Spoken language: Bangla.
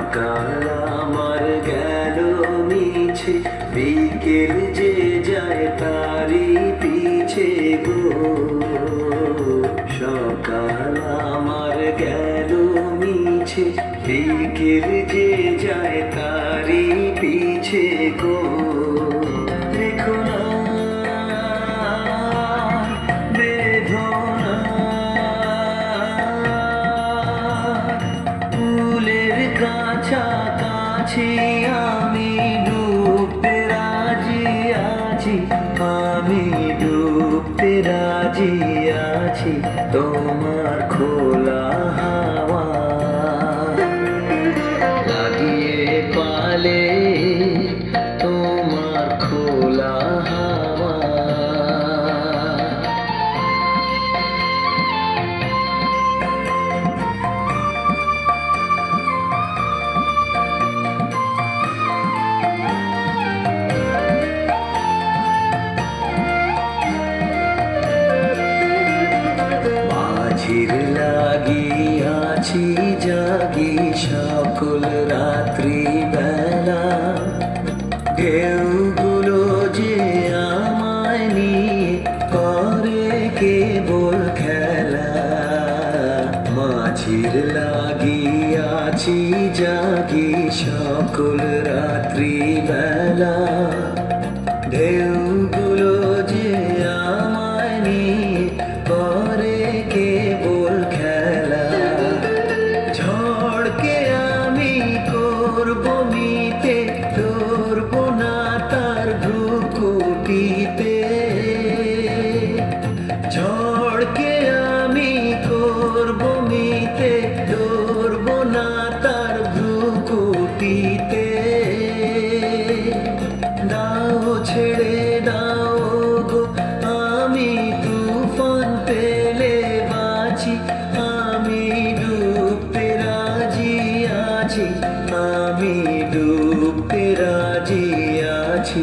সকাল আমার গেল মিছে, বিকেল যে যায় তারি পিছে গো। সকাল আমার গেল মিছে, বিকেল যে যায় তারি পিছে গো। দেখো না বেদনা, ফুলের কাছাকাছি আমি ডুবতে রাজি আছি, আমি ডুবতে রাজি আছি তোমার খোলা হাওয়া লাগিয়ে পালে, তোমার খোলা হাওয়া। মাঝির লাগিয়াছি জাগি সকল রাত্রি বেলা, ঢেউগুলো যে আমায় নিয়ে করে কেবল খেলা। মাঝির লাগিয়াছি জাগি সকল রাত্রি বেলা, ঢেউগুলো যে আমায় নিয়ে করে কেবল খেলা। ঝড়কে আমি করব মিতে, ধরব না তার ভ্রুকুটিতে। ঝড়কে আমি করব মিতে, ধরব না তার ভ্রুকুটিতে। দাও ছেড়ে দাও গো, আমি তুফান পেলে বাঁচি, আমি ডুবতে রাজি আছি, আমি ডুবতে রাজি আছি।